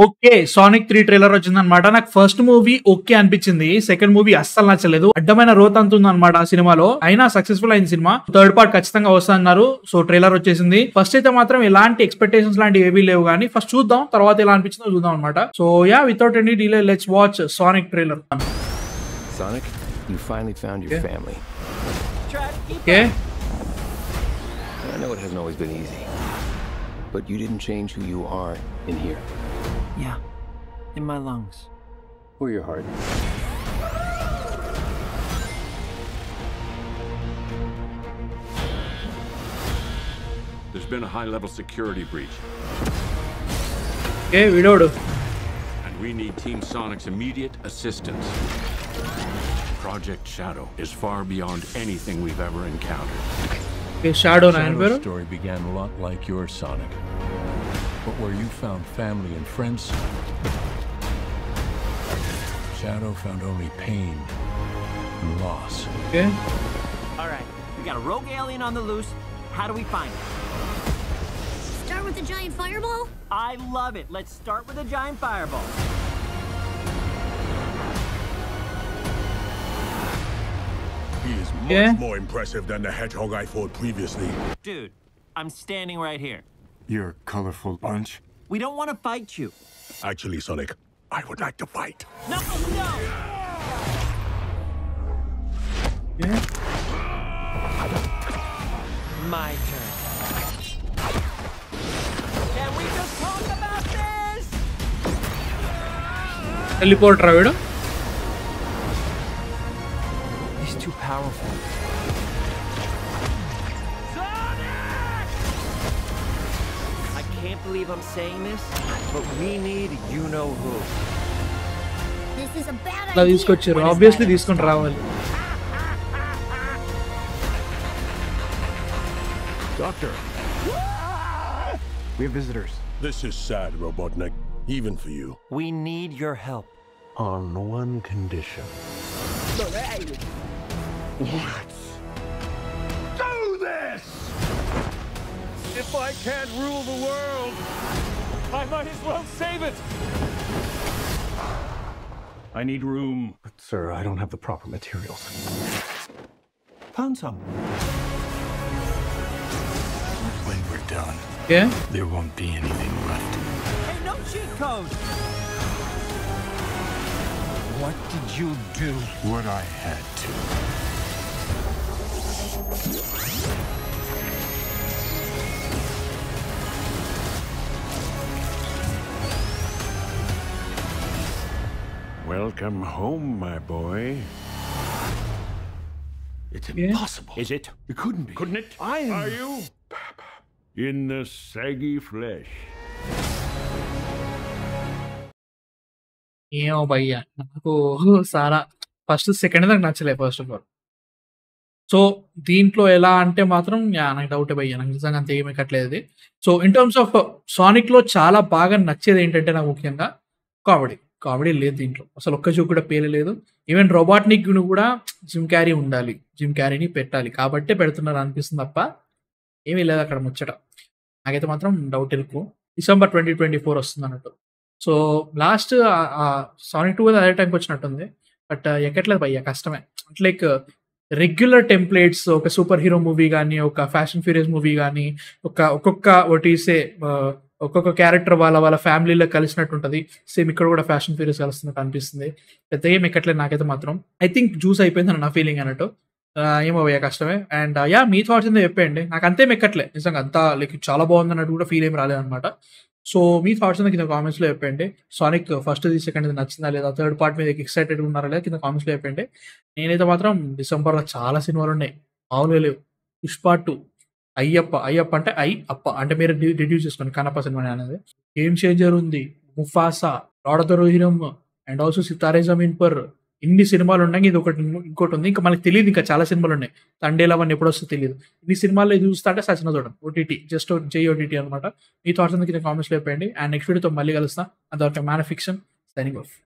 Okay. 'Sonic 3' trailer వచ్చిందనమాట. నాకు first movie okay అనిపించింది. సెకండ్ మూవీ అస్సలు నచ్చలేదు. అడ్డమైన రోతంత ఉందనమాట ఆ సినిమాలో. అయినా సక్సెస్‌ఫుల్ అయింది సినిమా. థర్డ్ పార్ట్ ఖచ్చితంగా వస్తదన్నారు. సో ట్రైలర్ వచ్చేసింది. ఫస్ట్ అయితే మాత్రం ఎలాంటి ఎక్స్‌పెక్టేషన్స్ లాంటివి ఏవీ లేవు గానీ ఫస్ట్ చూద్దాం. తర్వాత ఎలా అనిపించిందో చూద్దాం అనమాట. So yeah! Without any delay let's watch 'sonic' trailer. Sonic, you finally found your family. Okay. I know it hasn't always been easy, but you didn't change who you are in here. Yeah, in my lungs. Or your heart. There's been a high-level security breach, okay. వీడోడు. and we need Team Sonic's immediate assistance. Project Shadow is far beyond anything we've ever encountered. Okay. Shadow నా ఆయన పేరు. Shadow's story began a lot like yours, Sonic. But where you found family and friends, Shadow found only pain and loss. Okay. All right, we got a rogue alien on the loose. How do we find it? Start with the giant fireball? I love it. Let's start with a giant fireball. He is much Yeah. more impressive than the hedgehog I fought previously. Dude, I'm standing right here. You're a colorful bunch. We don't want to fight you. Actually, Sonic, I would like to fight. No, no! Okay. My turn. Can we just talk about this? వెళ్ళిపోట్రా వీడు. He's too powerful. I can't believe I'm saying this, but we need you-know-who. This is a bad అలా idea. తీసుకొచ్చారు. Obviously తీసుకొని రావాలి. Doctor, We have visitors. this is sad, Robotnik, even for you. We need your help. On one condition. What? Do this! If I can't rule the world, I might as well save it! I need room. But, sir, I don't have the proper materials. Found some. When we're done, okay. there won't be anything left. Hey, no cheat code! What did you do? What I had to. Welcome home, my boy. It's Yeah. impossible. Is it? It couldn't be. Couldn't it? Are you? In the saggy flesh. ఏమో భయ్యా నాకు సారా first second నాకు నచ్చలేదు first of all. So దీంట్లో ఎలా అంటే మాత్రం నాకు డౌటే భయ్యా. నాకు నిజంగా అంత ఏమీ ఎక్కట్లేదు ఇది. సో ఇన్ టర్మ్స్ ఆఫ్ సానిక్లో చాలా బాగా నచ్చేది ఏంటంటే నాకు ముఖ్యంగా కామెడీ. కామెడీ లేదు దీంట్లో అసలు. ఒక్క చూపు కూడా పేలలేదు. ఈవెన్ రోబాట్నిక్ కూడా జిమ్ క్యారీ ఉండాలి, జిమ్ క్యారీని పెట్టాలి కాబట్టే పెడుతున్నారు అనిపిస్తుంది తప్ప ఏమీ లేదు అక్కడ ముచ్చట. నాకైతే మాత్రం డౌట్ ఎక్కువ. డిసెంబర్ 2024 వస్తుంది అన్నట్టు. సో లాస్ట్ సానిక్ 2 అదే టైంకి వచ్చినట్టుంది. బట్ ఎక్కట్లేదు భయ్యా, కష్టమే. లైక్ రెగ్యులర్ టెంప్లేట్స్ ఒక సూపర్ హీరో మూవీ కానీ, ఒక ఫ్యాషన్ ఫ్యూరియస్ మూవీ కానీ, ఒక్కొక్క క్యారెక్టర్ వాళ్ళ ఫ్యామిలీలో కలిసినట్టు ఉంటుంది. సేమ్ ఇక్కడ కూడా ఫ్యాషన్ ఫ్యూరియస్ కలుస్తున్నట్టు అనిపిస్తుంది. పెద్ద ఏం ఎక్కట్లేదు నాకైతే మాత్రం. ఐ థింక్ జ్యూస్ అయిపోయింది నా ఫీలింగ్ అన్నట్టు. ఏమో భయ్యా కష్టమే. అండ్ యా మీ థాట్స్ ఏందో చెప్పేయండి. నాకు అంతేం ఎక్కట్లే నిజంగా. అంతా లైక్ చాలా బాగుంది అన్నట్టు కూడా ఫీల్ ఏం రాలేదన్నమాట. సో మీ థాట్స్ కింద కామెంట్స్లో చెప్పండి. సానిక్ ఫస్ట్ది సెకండ్ది నచ్చిందా లేదా, థర్డ్ పార్ట్ మీద ఎక్సైటెడ్ ఉన్నారా లేదా కింద కామెంట్స్లో చెప్పండి. నేనైతే మాత్రం డిసెంబర్లో చాలా సినిమాలు ఉన్నాయి, మామూలుగా లేవు. పుష్ప 2, అయ్యప్ప అంటే అప్ప అంటే మీరు డిడ్యూస్ చేసుకోండి కన్నప్ప సినిమా అనేది. గేమ్ చేంజర్ ఉంది, Mufasa, lord of the Rohirrim and also Sitaare Zameen Par. ఇన్ని సినిమాలు ఉన్నాయి. ఇది ఇంకోటి ఉంది. ఇంకా మనకి తెలియదు, ఇంకా చాలా సినిమాలు ఉన్నాయి. తండేలు అవన్నీ ఎప్పుడు వస్తుందో తెలియదు. ఇన్ని సినిమాల్లో చూస్తా అంటే సచిన చూడండి. ఓటీటీ జస్ట్ OTT అనమాట. మీ థాట్స్ కింద కామెంట్స్లో చెప్పండి. అండ్ నెక్స్ట్ వీడియోతో మళ్ళీ కలుస్తా. అంతవరకు man of fiction signing off.